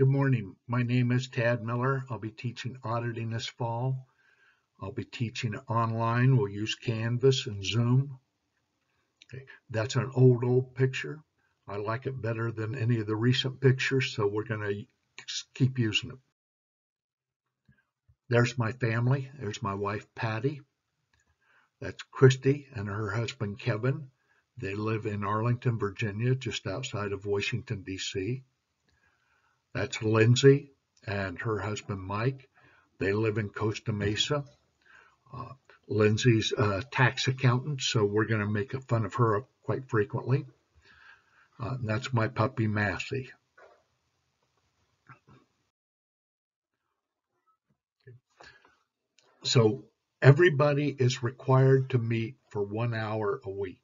Good morning. My name is Tad Miller. I'll be teaching auditing this fall. I'll be teaching online. We'll use Canvas and Zoom. Okay. That's an old picture. I like it better than any of the recent pictures, so we're going to keep using it. There's my family. There's my wife, Patty. That's Christy and her husband, Kevin. They live in Arlington, Virginia, just outside of Washington, D.C. That's Lindsay and her husband, Mike. They live in Costa Mesa. Lindsay's a tax accountant, so we're going to make fun of her quite frequently. That's my puppy, Massey. So everybody is required to meet for 1 hour a week.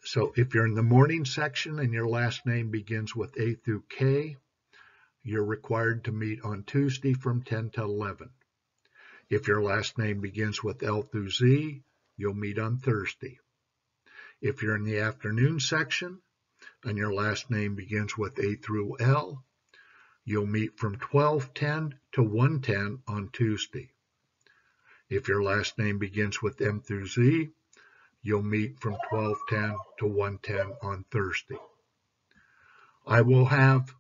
So if you're in the morning section and your last name begins with A through K, you're required to meet on Tuesday from 10 to 11. If your last name begins with L through Z, you'll meet on Thursday. If you're in the afternoon section and your last name begins with A through L, you'll meet from 12:10 to 1:10 on Tuesday. If your last name begins with M through Z, you'll meet from 12:10 to 1:10 on Thursday. I will have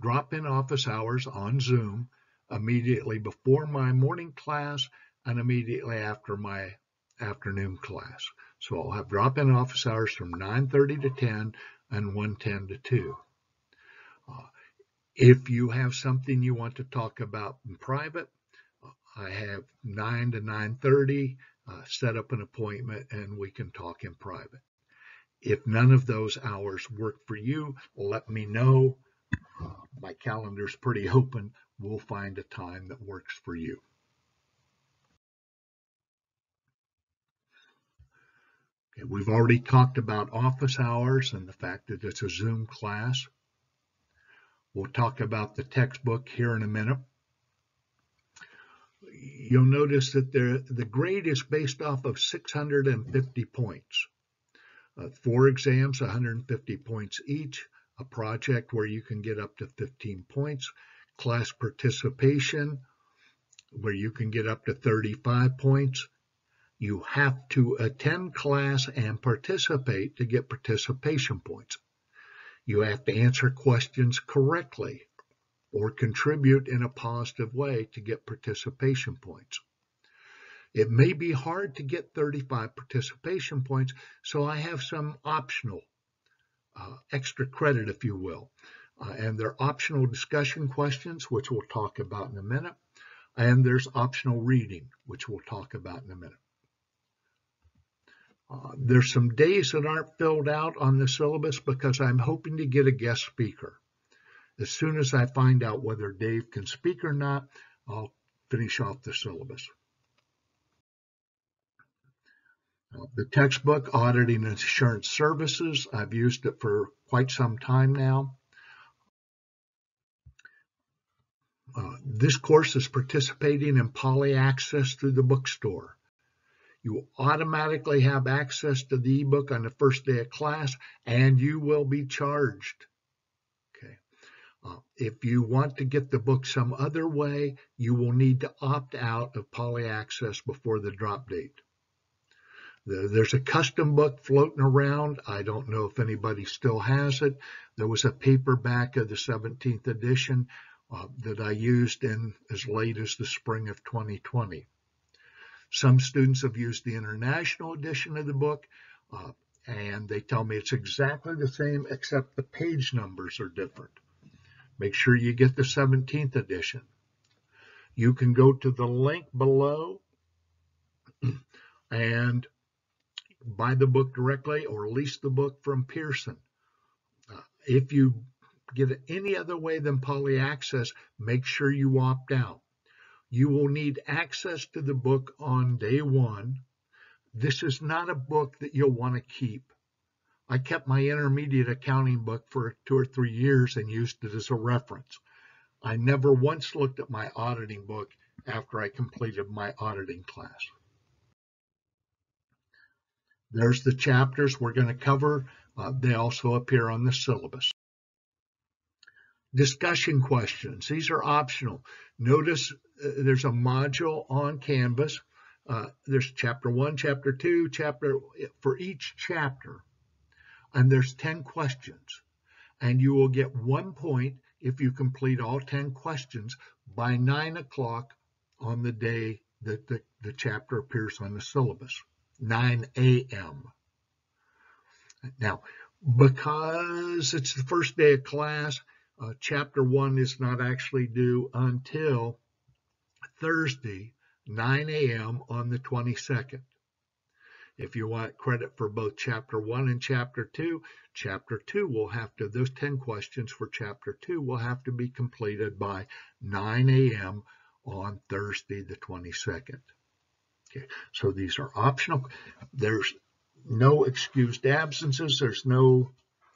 drop-in office hours on Zoom immediately before my morning class and immediately after my afternoon class. So I'll have drop-in office hours from 9:30 to 10 and 1:10 to 2. If you have something you want to talk about in private, I have 9 to 9:30. Set up an appointment and we can talk in private. If none of those hours work for you, let me know. My calendar's pretty open. We'll find a time that works for you. Okay, we've already talked about office hours and the fact that it's a Zoom class. We'll talk about the textbook here in a minute. You'll notice that the grade is based off of 650 points. 4 exams, 150 points each, a project where you can get up to 15 points, class participation where you can get up to 35 points. You have to attend class and participate to get participation points. You have to answer questions correctly or contribute in a positive way to get participation points. It may be hard to get 35 participation points, so I have some optional extra credit, if you will. And they're optional discussion questions, which we'll talk about in a minute. And there's optional reading, which we'll talk about in a minute. There's some days that aren't filled out on the syllabus because I'm hoping to get a guest speaker. As soon as I find out whether Dave can speak or not, I'll finish off the syllabus. The textbook, Auditing Assurance Services, I've used it for quite some time now. This course is participating in Poly Access through the bookstore. You will automatically have access to the ebook on the first day of class, and you will be charged. Okay. If you want to get the book some other way, you will need to opt out of Poly Access before the drop date. There's a custom book floating around. I don't know if anybody still has it. There was a paperback of the 17th edition that I used in as late as the spring of 2020. Some students have used the international edition of the book, and they tell me it's exactly the same except the page numbers are different. Make sure you get the 17th edition. You can go to the link below and buy the book directly or lease the book from Pearson. If you get it any other way than Poly Access, make sure you opt out. You will need access to the book on day one. This is not a book that you'll want to keep. I kept my intermediate accounting book for 2 or 3 years and used it as a reference. I never once looked at my auditing book after I completed my auditing class. There's the chapters we're going to cover. They also appear on the syllabus. Discussion questions. These are optional. Notice there's a module on Canvas. There's chapter 1, chapter 2, for each chapter. And there's 10 questions. And you will get 1 point if you complete all 10 questions by 9 o'clock on the day that the chapter appears on the syllabus, 9 a.m. Now, because it's the first day of class, chapter 1 is not actually due until Thursday, 9 a.m. on the 22nd. If you want credit for both chapter 1 and chapter 2 will have to, those 10 questions for chapter 2 will have to be completed by 9 a.m. on Thursday, the 22nd. Okay, so these are optional. There's no excused absences.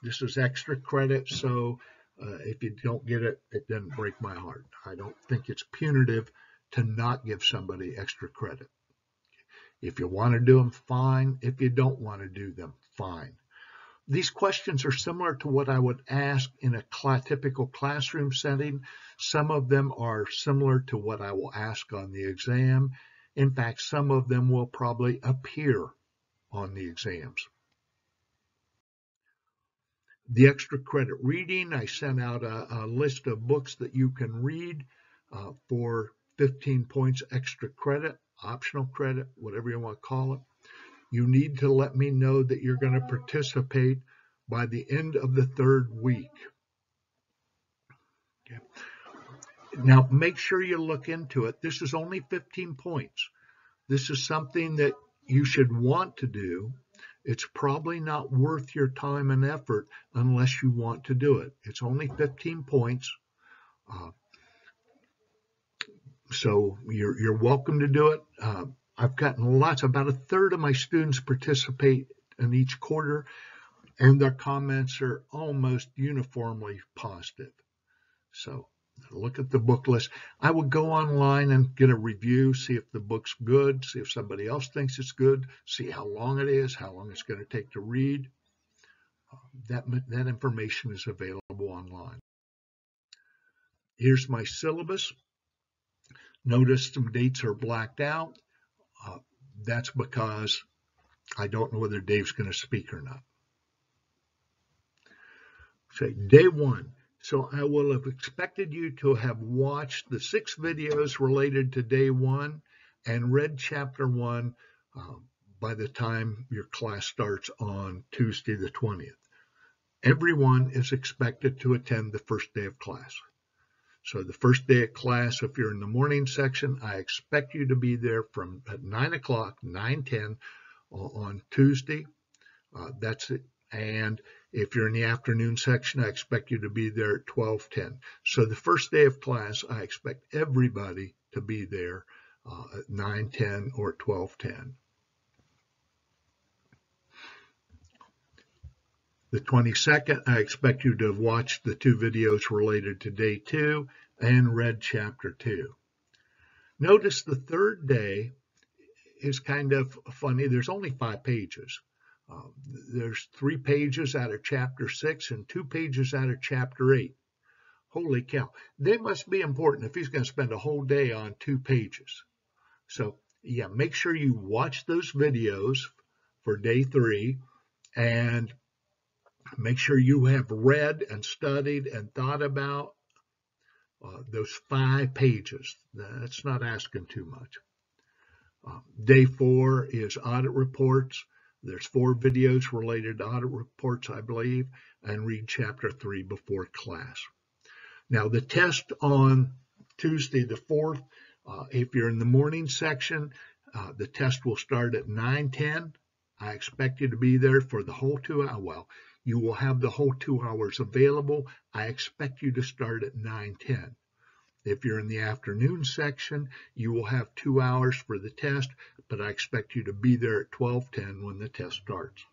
This is extra credit, so if you don't get it, it doesn't break my heart. I don't think it's punitive to not give somebody extra credit. If you want to do them, fine. If you don't want to do them, fine. These questions are similar to what I would ask in a typical classroom setting. Some of them are similar to what I will ask on the exam. In fact, some of them will probably appear on the exams. The extra credit reading, I sent out a list of books that you can read for 15 points extra credit, optional credit, whatever you want to call it. You need to let me know that you're going to participate by the end of the 3rd week. Okay. Now, make sure you look into it. This is only 15 points. This is something that you should want to do. It's probably not worth your time and effort unless you want to do it. It's only 15 points. So you're welcome to do it. I've gotten about a third of my students participate in each quarter, and their comments are almost uniformly positive. So look at the book list. I would go online and get a review, see if the book's good, see if somebody else thinks it's good, see how long it is, how long it's going to take to read. That information is available online. Here's my syllabus. Notice some dates are blacked out. That's because I don't know whether Dave's going to speak or not. Say day 1. So I will have expected you to have watched the 6 videos related to day 1 and read chapter 1 by the time your class starts on Tuesday the 20th. Everyone is expected to attend the first day of class. So the first day of class, if you're in the morning section, I expect you to be there from at 9 o'clock, 9:10 on Tuesday. That's it. And if you're in the afternoon section, I expect you to be there at 12:10. So the first day of class, I expect everybody to be there at 9:10 or 12:10. The 22nd, I expect you to have watched the 2 videos related to day 2 and read chapter 2. Notice the 3rd day is kind of funny. There's only 5 pages. There's 3 pages out of chapter 6 and 2 pages out of chapter 8. Holy cow. They must be important if he's going to spend a whole day on 2 pages. So, yeah, make sure you watch those videos for day 3 and make sure you have read and studied and thought about those 5 pages. That's not asking too much. Day 4 is audit reports. There's 4 videos related to audit reports, I believe, and read chapter 3 before class. Now, the test on Tuesday the 4th, if you're in the morning section, the test will start at 9:10. I expect you to be there for the whole 2 hours. Well, you will have the whole 2 hours available. I expect you to start at 9:10. If you're in the afternoon section, you will have 2 hours for the test, but I expect you to be there at 12:10 when the test starts.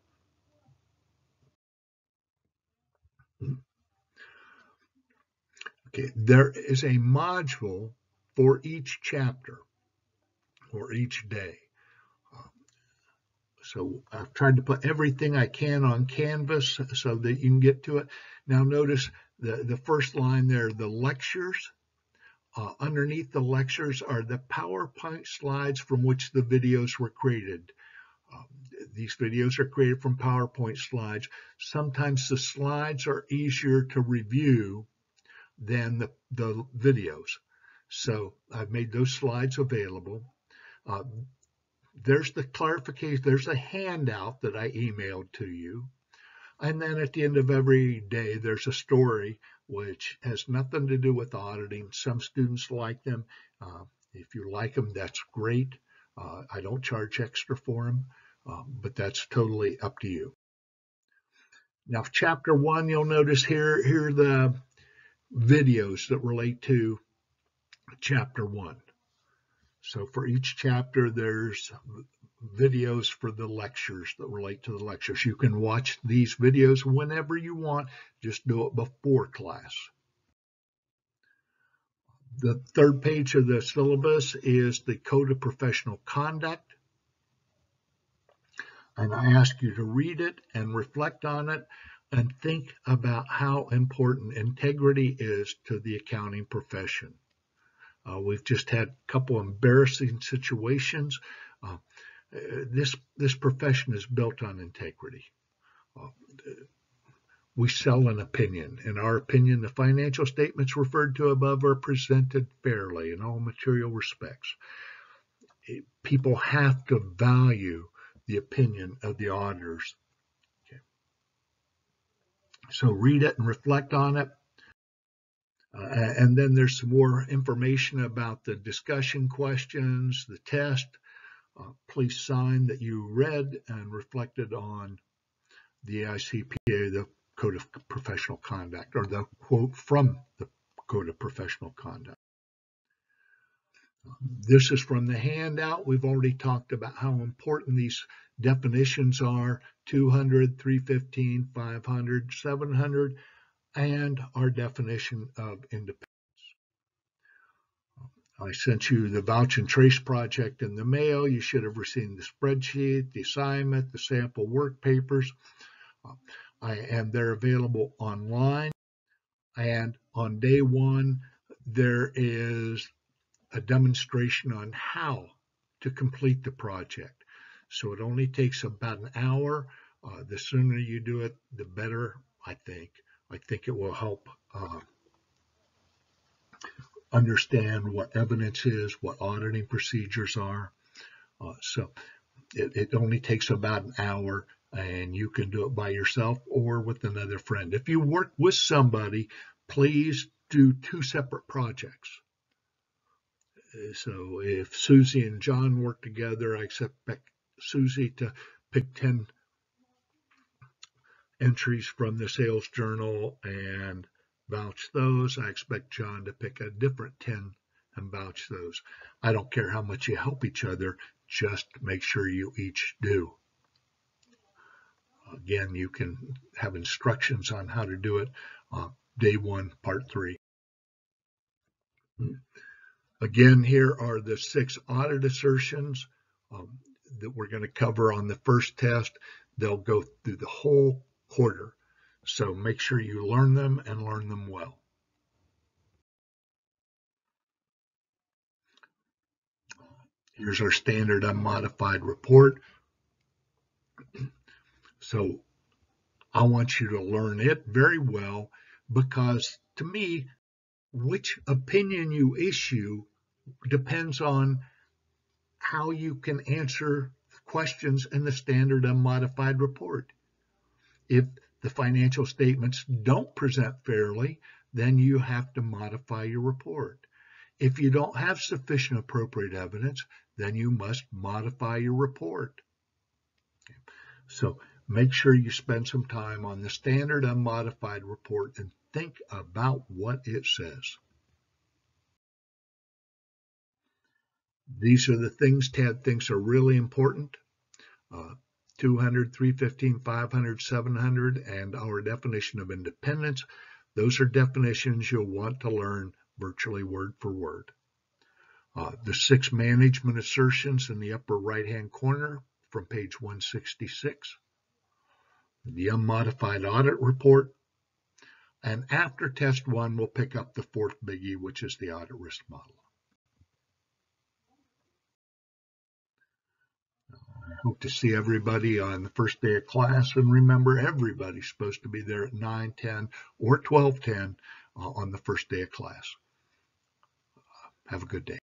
Okay, there is a module for each chapter or each day. So I've tried to put everything I can on Canvas so that you can get to it. Now notice The first line there, the lectures. Underneath the lectures are the PowerPoint slides from which the videos were created. These videos are created from PowerPoint slides. Sometimes the slides are easier to review than the videos. So I've made those slides available. There's the clarification. There's a handout that I emailed to you. And then at the end of every day, there's a story which has nothing to do with auditing. Some students like them. If you like them, that's great. I don't charge extra for them, but that's totally up to you. Now, chapter 1, you'll notice here are the videos that relate to chapter 1. So for each chapter, there's videos for the lectures that relate to the lectures. You can watch these videos whenever you want. Just do it before class. The third page of the syllabus is the Code of Professional Conduct. And I ask you to read it and reflect on it and think about how important integrity is to the accounting profession. We've just had a couple embarrassing situations. This profession is built on integrity. We sell an opinion. In our opinion, the financial statements referred to above are presented fairly in all material respects. People have to value the opinion of the auditors. Okay. So read it and reflect on it. And then there's some more information about the discussion questions, the test. Please sign that you read and reflected on the ICPA, the Code of Professional Conduct, or the quote from the Code of Professional Conduct. This is from the handout. We've already talked about how important these definitions are: 200, 315, 500, 700, and our definition of independence. I sent you the Vouch and Trace project in the mail. You should have received the spreadsheet, the assignment, the sample work papers, and they're available online. And on day 1, there is a demonstration on how to complete the project. So it only takes about an hour. The sooner you do it, the better, I think. I think it will help understand what evidence is, what auditing procedures are. So it only takes about an hour, and you can do it by yourself or with another friend. If you work with somebody, please do 2 separate projects. So if Susie and John work together, I expect Susie to pick 10 entries from the sales journal and vouch those. I expect John to pick a different 10 and vouch those. I don't care how much you help each other, just make sure you each do. Again, you can have instructions on how to do it. Day 1, part 3. Again, here are the 6 audit assertions that we're going to cover on the first test. They'll go through the whole quarter. So make sure you learn them and learn them well. Here's our standard unmodified report. So I want you to learn it very well, because to me, which opinion you issue depends on how you can answer questions in the standard unmodified report. If the financial statements don't present fairly, then you have to modify your report. If you don't have sufficient appropriate evidence, then you must modify your report. Okay. So make sure you spend some time on the standard unmodified report and think about what it says. These are the things Tad thinks are really important. 200, 315, 500, 700, and our definition of independence. Those are definitions you'll want to learn virtually word for word. The 6 management assertions in the upper right-hand corner from page 166. The unmodified audit report. And after test 1, we'll pick up the fourth biggie, which is the audit risk model. I hope to see everybody on the first day of class. And remember, everybody's supposed to be there at 9:10 or 12:10 on the first day of class. Have a good day.